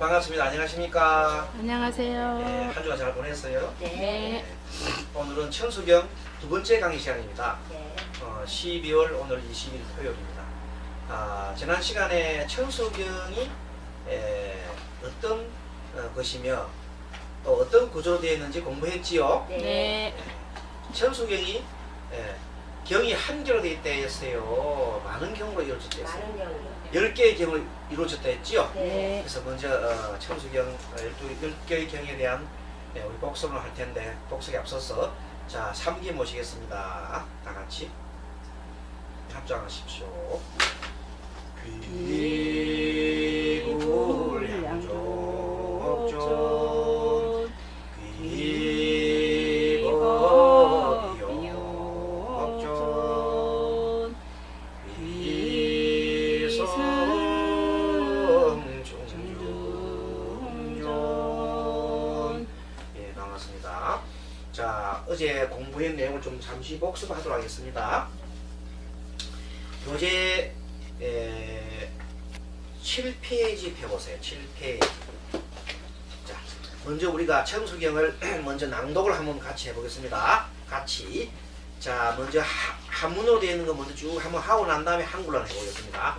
반갑습니다. 안녕하십니까? 안녕하세요. 네, 한 주간 잘 보냈어요? 네. 오늘은 천수경 두 번째 강의 시간입니다. 네. 12월 오늘 20일 토요일입니다. 지난 시간에 천수경이 어떤 것이며 또 어떤 구조로 되어 있는지 공부했지요? 네. 천수경이 경이 한 개로 되어 있다 했어요. 많은 경우로 이루어졌다 했어요. 많은 경우요. 10개의 경으로 이루어졌다 했지요? 네. 그래서 먼저 천수경 10개의 경에 대한 우리 복습을 할 텐데 복습에 앞서서 자 3기 모시겠습니다. 다 같이 합장하십시오. 귀굴양족존 귀거비용족존 귀성중존. 예, 반갑습니다. 자, 어제 공부한 내용을 좀 잠시 복습하도록 하겠습니다. 교재 7페이지 펴보세요. 7페이지. 자, 먼저 우리가 천수경을 먼저 낭독을 한번 같이 해보겠습니다. 같이. 자, 먼저 한문으로 되어 있는 거 먼저 쭉 한번 하고 난 다음에 한글로 해보겠습니다.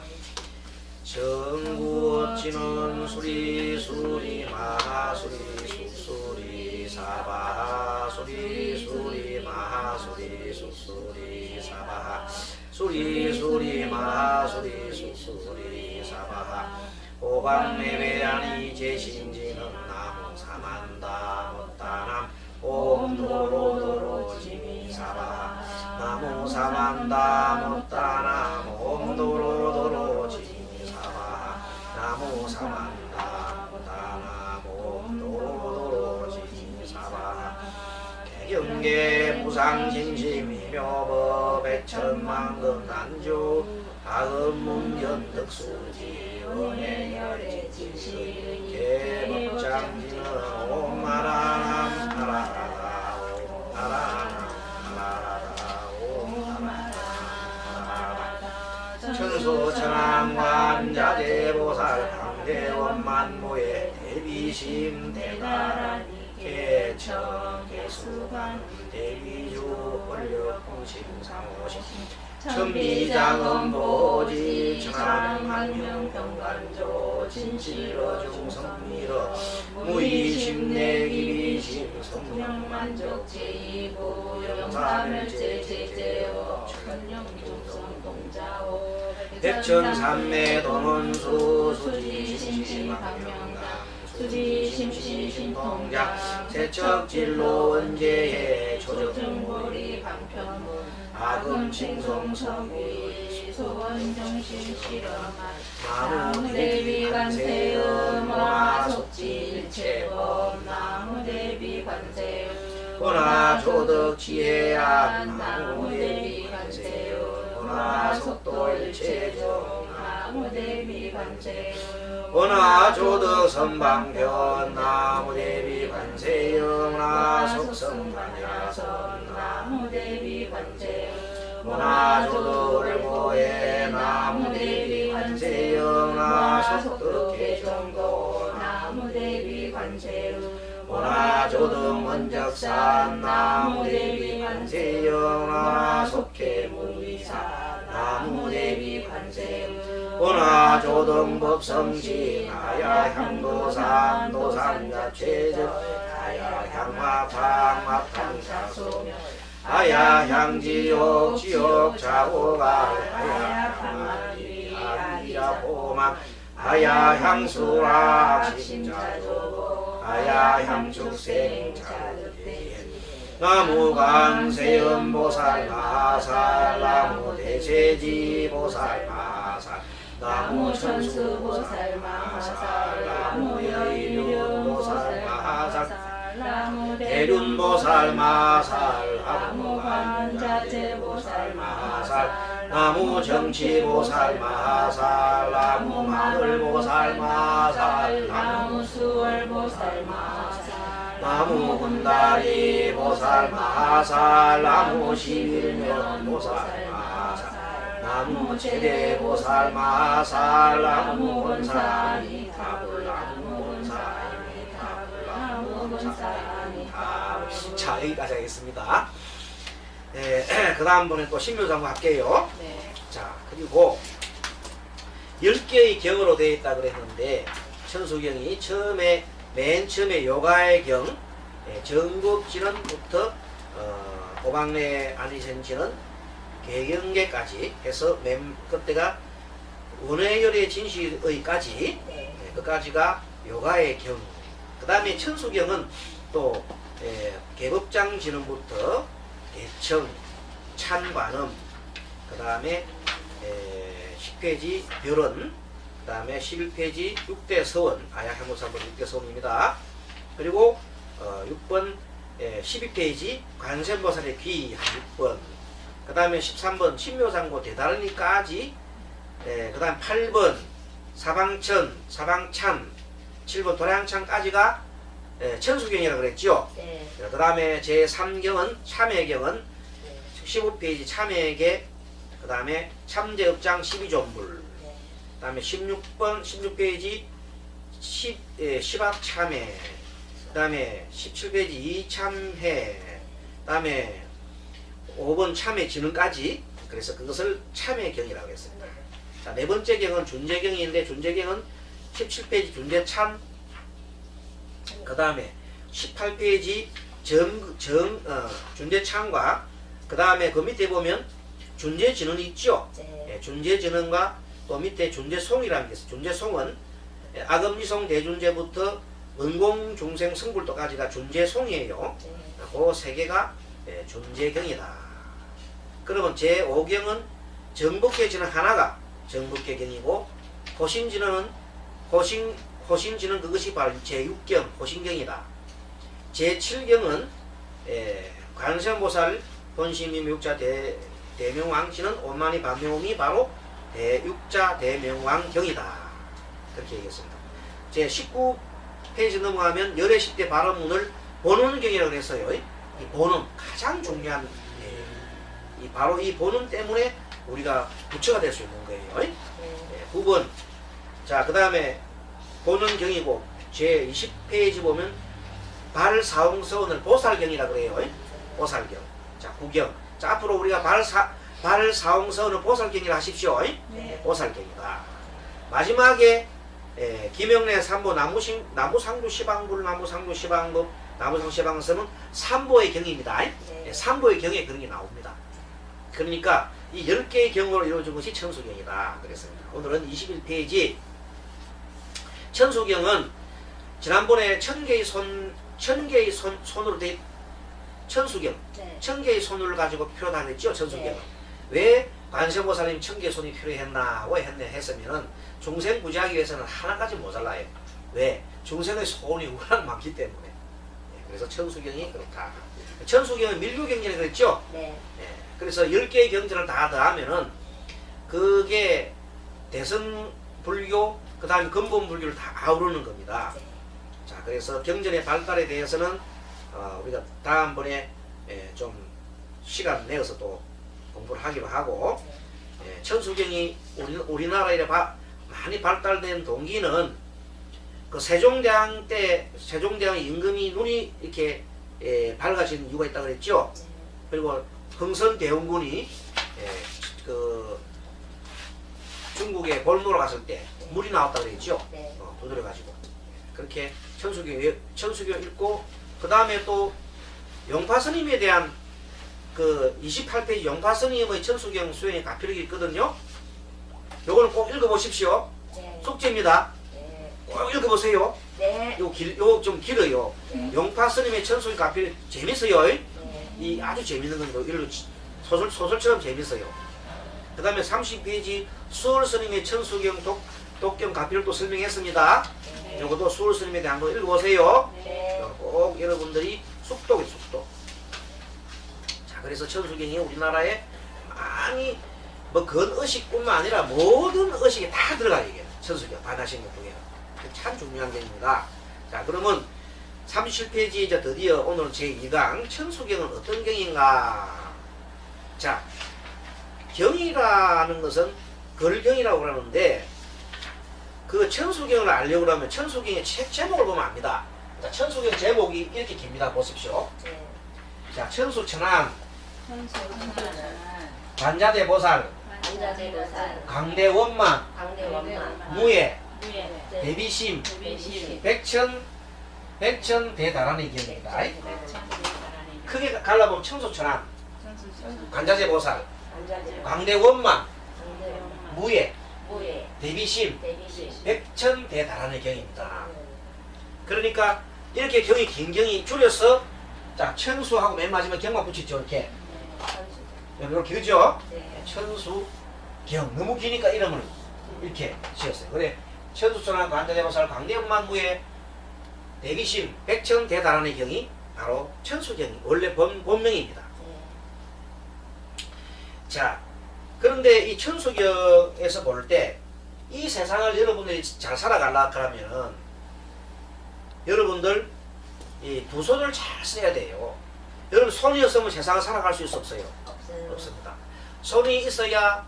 정구어찌는 수리수리 마하수리 수수리 사바하 수리수리 마하수리 수수리 사바하 수리수리 마하수리 수수리 사바하 오방매매하니 제신지는 나무 사만다 못다남 옴도로도로 지미사바하 나무 사만다 못다남 옴도로도로 지미사바하 나무 사만다 못다남 옴도로도로 지미사바하 개경계 부상심심이묘법 백천만금 난주 아금문견 득수지 은혜열의 진실 개법장지는 옴마라남 아라라라 옴마라남 아라라라 옴마라라 천수천왕관 자재보살 강대원만모의 대비심 대단한 개천 개수관 대비주 원력공심상오심 천미장엄보지 천안한명병관조 진실어 중성미러 무이심내기비심 성령만족제이고 영사멸제제제어 천령중성동자오 백천삼매 돈원수 수지심심학명당 수지심심심통장 세척진로 원제해 조정물이 방편문 아금칭송성비 소원정신실험한 나무대비관세음 와속지일체범 나무대비관세음 원화조덕지혜안 나무대비관세음 원화속도일체종 나무대비관세음 원화조덕선방편 나무대비관세음 원화속성관야선 나무대비관세음 원화조덕을보해 나무대비관세음 원화속덕계정도 나무대비관세음 원화조덕 원적산 나무대비관세음 원화속계무이사 나무대비관세음 원화조동법성지 나야향도산 도산자최적 아야향마팡마팡사소명 아야향지옥 지옥자고갈 아야향아리 아리자포망 아야향수락 심자조보 아야향축생자득대엔 나무광세음보살 마살 나무대세지보살 마살 나무천수보살 마살 나무여인윤보살 마살 대륜보살 마살 나무관자재보살 마살 나무정치보살 마살 나무마늘보살 마살 나무수월보살 마살 나무군다리 보살 마살 나무십일면 보살 마살 나무체대 보살 마살 나무원사이 타불 나무원 자, 여기까지 하겠습니다. 그 다음번에 또 신묘장구 할게요. 네. 자, 그리고 10개의 경으로 되어 있다 그랬는데, 천수경이 맨 처음에 요가의 경, 정국진원부터 오방내 안리sen지는 개경계까지 해서 그때가 원해열의 진시의까지, 네. 그까지가 요가의 경. 그 다음에 천수경은 또 개법장 진원부터 대청, 찬관음, 그 다음에 10페이지 별원, 그 다음에 11페이지 6대 서원, 아야해모 3번 6대 서원입니다. 그리고 6번 12페이지 관세음보살의 귀 한 6번, 그 다음에 13번 신묘상고 대다르니까지, 그 다음 8번 사방천, 사방참, 7번 도량창까지가 천수경이라고 그랬죠. 네. 그 다음에 제3경은 참회경은 15페이지 참회계, 그 다음에 참제업장 12존불, 그 다음에 16페이지 10합참회, 그 다음에 17페이지 이참회, 그 다음에 5번 참회 진흥까지, 그래서 그것을 참회경이라고 했습니다. 자, 네 번째 경은 준제경인데, 준제경은 17페이지 준제참, 그 다음에 18페이지 준제참과, 그 다음에 그 밑에 보면 준제진흥이 있죠. 네. 준제진흥과 또 밑에 준제송이라는 게 있어요. 준제송은 악음리송 대준제부터 원공중생 성불도까지가 준제송이에요. 네. 그 세 개가 준제경이다. 그러면 제5경은 정복계진흥 하나가 정복계경이고, 호신진흥은 호신진흥 그것이 바로 제6경 호신경이다. 제7경은 관세음보살 본심이육자 대명왕씨는 오만이 반명음이 바로 대육자 대명왕경이다. 그렇게 얘기했습니다. 제 19페이지 넘어가면 열의 10대 발언문을 본원경이라고 했어요. 이 본원 가장 중요한, 바로 이 본원 때문에 우리가 부처가 될 수 있는 거예요. 9번. 자, 그 다음에 본원경이고 제 20페이지 보면 발사홍서원을 보살경이라고 그래요. 보살경. 자, 9경. 자, 앞으로 우리가 발사홍서원을 보살경이라 하십시오. 네. 보살경이다. 마지막에 김영래 3보 나무상주 시방불, 나무상주 시방법, 나무상 시방서는 3보의 경입니다. 네. 3보의 경에 그런 게 나옵니다. 그러니까 이 10개의 경으로 이루어진 것이 천수경이다. 그랬습니다. 오늘은 21페이지. 천수경은 지난번에 천개의 손으로 된 천수경, 네. 천개의 손을 가지고 표현을 했죠. 천수경은. 네. 왜 관세음보살님 천개의 손이 필요했나고 했으면은 중생 구제하기 위해서는 하나까지 모자라요. 왜? 중생의 손이 워낙 많기 때문에. 그래서 천수경이 그렇다. 천수경은 밀교경전에 그랬죠. 네. 그래서 10개의 경전을 다 더하면은 그게 대승불교, 그 다음에 근본불교를 다 아우르는 겁니다. 네. 자, 그래서 경전의 발달에 대해서는 우리가 다음번에 좀 시간 내어서 또 공부를 하기로 하고, 천수경이 우리나라에 많이 발달된 동기는 그 세종대왕 때 세종대왕 임금이 눈이 이렇게 밝아진 이유가 있다고 그랬죠. 그리고 흥선대원군이 그 중국에 볼모로 갔을 때 물이 나왔다고 그랬죠. 네. 두드려가지고. 그렇게 천수경 읽고, 그 다음에 또 용파스님에 대한 그 28페이지 용파스님의 천수경 수행의 가필력이 있거든요. 요거는 꼭 읽어보십시오. 네. 숙제입니다. 네. 꼭 읽어보세요. 네. 요거 좀 길어요. 네. 용파스님의 천수경 가필 재밌어요. 네. 이 아주 재밌는 건데, 소설처럼 재밌어요. 그 다음에 30페이지 수월스님의 천수경 독경 가필도 설명했습니다. 네. 요것도 수월스님에 대한 거 읽어보세요. 네. 꼭 여러분들이 숙독이 숙독. 자, 그래서 천수경이 우리나라에 많이 뭐 건의식뿐만 아니라 모든 의식이 다 들어가요. 이게 천수경 반야신경 중에 참 중요한 경입니다. 자, 그러면 37페이지 이제 드디어 오늘 제2강 천수경은 어떤 경인가. 자, 경이라는 것은 걸경이라고 그러는데, 그 천수경을 알려고 하면 천수경의 책 제목을 보면 압니다. 자, 천수경 제목이 이렇게 깁니다. 보십시오. 네. 자, 천수천왕, 천수천왕, 관자재보살, 관자재보살, 강대원만, 강대원만, 무예, 무예, 대비심, 대비심, 백천 대다란의 경입니다. 백천대단하니, 크게 갈라보면 천수천왕, 천수천왕, 관자재보살, 관자재보살, 강대원만, 강대원만, 무예, 무예, 대비심, 대비심, 백천 대다란의 경입니다. 그러니까 이렇게 경이 굉장히 줄여서 자 천수하고 맨 마지막에 경만 붙였죠. 이렇게 이렇게 그죠? 네. 천수경 너무 기니까 이름을 이렇게 지었어요. 그래 천수천왕 관자재보살 강대원만무의 대비심 백천 대다란의 경이 바로 천수경이 원래 본명입니다. 자 그런데 이 천수경에서 볼 때 이 세상을 여러분들이 잘 살아가려고 하면 여러분들 이 두 손을 잘 써야 돼요. 여러분 손이 없으면 세상을 살아갈 수 없어요? 없습니다. 손이 있어야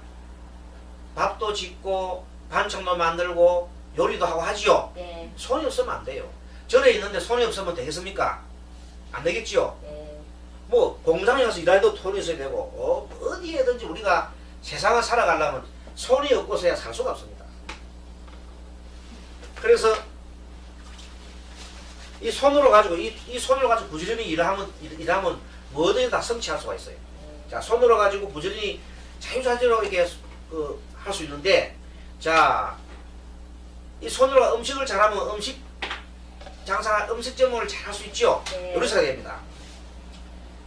밥도 짓고 반찬도 만들고 요리도 하고 하지요. 네. 손이 없으면 안 돼요. 절에 있는데 손이 없으면 되겠습니까? 안 되겠지요. 네. 뭐 공장에 가서 일해도 손이 있어야 되고 어디에든지 우리가 세상을 살아가려면 손이 없고서야 살 수가 없습니다. 그래서 이 손으로 가지고 이 손으로 가지고 부지런히 일하면 뭐든지 다 성취할 수가 있어요. 자 손으로 가지고 부지런히 자유자재로 이렇게 할 수 있는데 자 이 손으로 음식을 잘하면 음식점을 잘 할 수 있죠. 네. 요리사가 됩니다.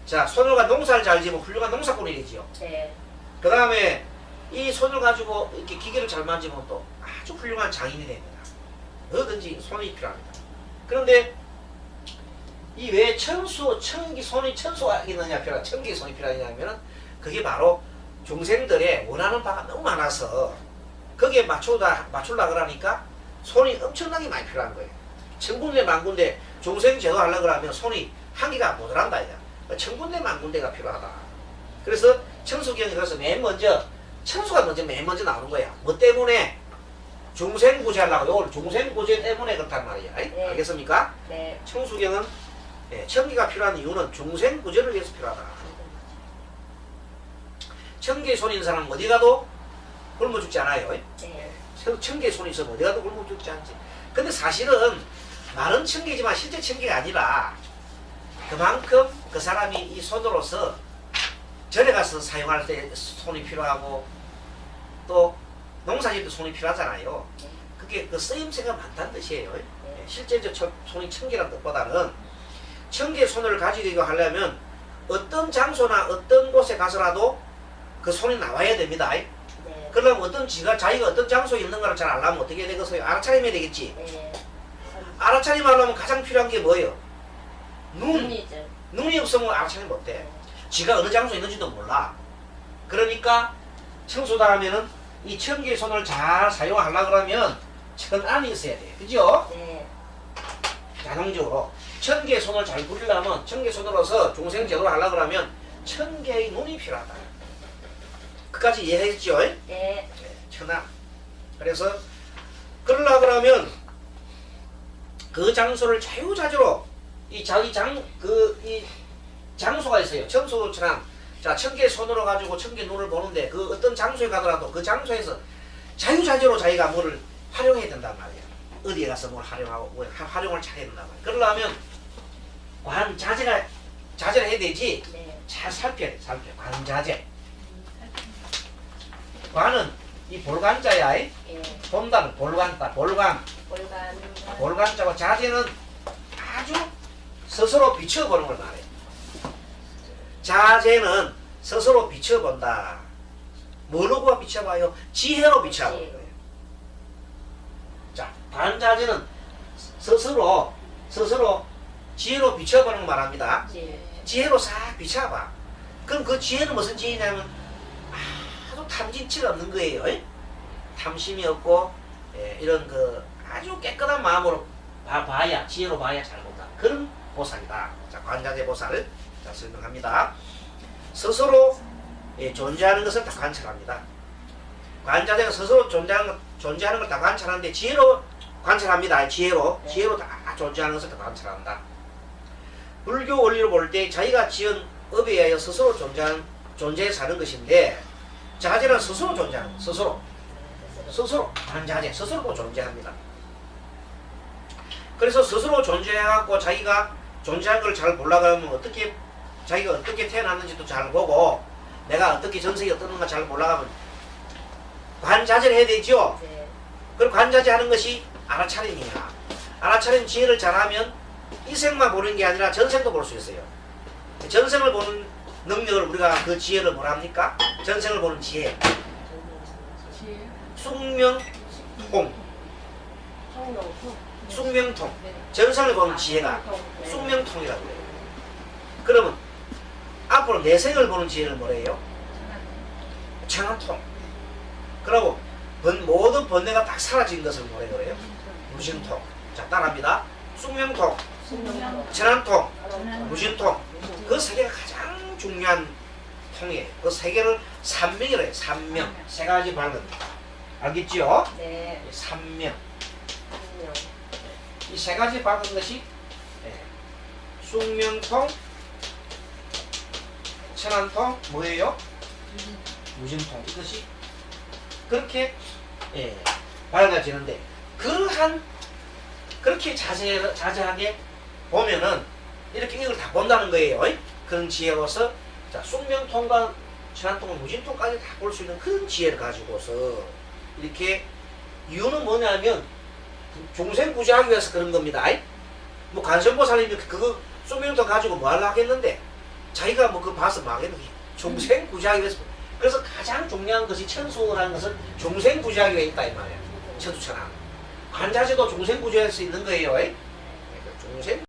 자 손으로 농사를 잘 지으면 훌륭한 농사꾼이 되지요. 네. 그 다음에 이 손을 가지고 이렇게 기계를 잘 만지면 또 아주 훌륭한 장인이 됩니다. 뭐든지 손이 필요합니다. 그런데 이 왜 천기 손이 천수가 있느냐 천기 손이 필요하냐면은 그게 바로 중생들의 원하는 바가 너무 많아서 거기에 맞추려고 그러니까 손이 엄청나게 많이 필요한 거예요. 천군데 만군데 중생 제도 하려고 하면 손이 한 개가 모자란다 이야. 천군데 만군데가 필요하다. 그래서 천수경이 그래서 천수가 맨 먼저 나오는 거야. 뭐 때문에? 중생구제하려고 요걸 중생구제 때문에 그렇단 말이야. 네. 알겠습니까? 네. 천수경은 천기가 필요한 이유는 중생구제를 위해서 필요하다. 천개의 손이 있는 사람은 어디 가도 굶어 죽지 않아요. 네. 천개의 손이 있으면 어디 가도 굶어 죽지 않지. 근데 사실은 말은 천개지만 실제 천개가 아니라 그만큼 그 사람이 이 손으로서 절에 가서 사용할 때 손이 필요하고 또 농사질 때 손이 필요하잖아요. 그게 그 쓰임새가 많다는 뜻이에요. 실제적 손이 천개라는 뜻보다는 천개의 손을 가지고 하려면 어떤 장소나 어떤 곳에 가서라도 그 손이 나와야 됩니다. 네. 그러려면 자기가 어떤 장소에 있는가를 잘 알려면 어떻게 해야 되겠어요? 알아차림해야 되겠지. 네. 알아차림하려면 가장 필요한 게 뭐예요? 눈이죠. 눈이 없으면 알아차림 못해. 지가 어느 장소에 있는지도 몰라. 그러니까 청소다 하면은 이 천개의 손을 잘 사용하려고 그러면 천안이 있어야 돼. 그죠? 네. 자동적으로. 천개의 손을 잘 부리려면 천개의 손으로서 중생제도를 하려고 그러면 천개의 눈이 필요하다. 끝까지 이해했죠? 네. 천안. 그래서 그러려고 그러면 그 장소를 자유자재로 이 장소가 있어요. 천수천왕. 자, 천개의 손으로 가지고 천개의 눈을 보는데 그 어떤 장소에 가더라도 그 장소에서 자유자재로 자기가 뭐를 활용해야 된단 말이야. 어디에 가서 뭘 활용하고 활용을 잘해야 된단 말이야. 그러려면 자제를 해야 되지. 네. 잘 살펴야 돼. 관자재. 관은 이 볼관자야. 예. 본다는 볼관자. 볼관자고 자재는 아주 스스로 비춰보는 걸 말해. 자재는 스스로 비춰본다. 뭐로 비춰봐요? 지혜로 비춰보는 거예요. 자, 관자재는 스스로 지혜로 비춰보는 걸 말합니다. 지혜로 싹 비춰봐. 그럼 그 지혜는 무슨 지혜냐면 아주 탐진치가 없는 거예요. 탐심이 없고 이런 그 아주 깨끗한 마음으로 지혜로 봐야 잘 본다. 그런 보살이다. 자, 관자재 보살을 설명합니다. 스스로 존재하는 것을 다 관찰합니다. 관자재가 스스로 존재하는 걸 다 관찰하는데 지혜로 관찰합니다. 지혜로 다 존재하는 것을 다 관찰한다. 불교 원리로 볼 때 자기가 지은 업에 의하여 스스로 존재해 사는 것인데 자재는 스스로 존재하는 거예요. 스스로 반자재 스스로 존재합니다. 그래서 스스로 존재해갖고 자기가 존재한 걸 잘 몰라가면 어떻게 자기가 어떻게 태어났는지도 잘 보고 내가 어떻게 전생이 어떤가 잘 몰라가면 관자재를 해야 되죠. 네. 그럼 관자재 하는 것이 알아차림이야. 알아차림 지혜를 잘하면 이 생만 보는 게 아니라 전생도 볼 수 있어요. 전생을 보는 능력을 우리가 그 지혜를 뭐라 합니까? 전생을 보는 지혜. 지혜. 숙명통. 성명통. 숙명통. 네. 전생을 보는 지혜가 네. 숙명통이라고 해요. 그러면 앞으로 내생을 보는 지혜를 뭐래요? 천안통. 그리고 모든 번뇌가 딱 사라진 것을 뭐래 그래요? 무신통. 자, 따라합니다. 숙명통, 성명통. 천안통, 천안. 무신통. 그 세 개가 가장 중요한 통이에요. 그 세 개를 삼명이라 해요. 삼명. 세 가지 밝은. 알겠지요? 네. 삼명. 성명. 이 세 가지 밝은 것이 숙명통, 천안통, 뭐예요? 무신통. 이것이 그렇게 밝아지는데 그렇게 자세하게 보면은 이렇게 이걸 다 본다는 거예요. 그런 지혜로서 자, 숙명통과 천안통, 무신통까지 다 볼 수 있는 그런 지혜를 가지고서 이렇게 이유는 뭐냐면 중생 구제하기 위해서 그런 겁니다. 뭐 관세음보살님이 그거 숙명통 가지고 뭐 하려고 하겠는데 자기가 뭐 그거 봐서 뭐 하겠는데 중생 구제하기 위해서. 그래서 가장 중요한 것이 천수라는 것은 중생 구제하기 위해 있다 이 말이에요. 천수천안. 관자재도 중생 구제할 수 있는 거예요. 중생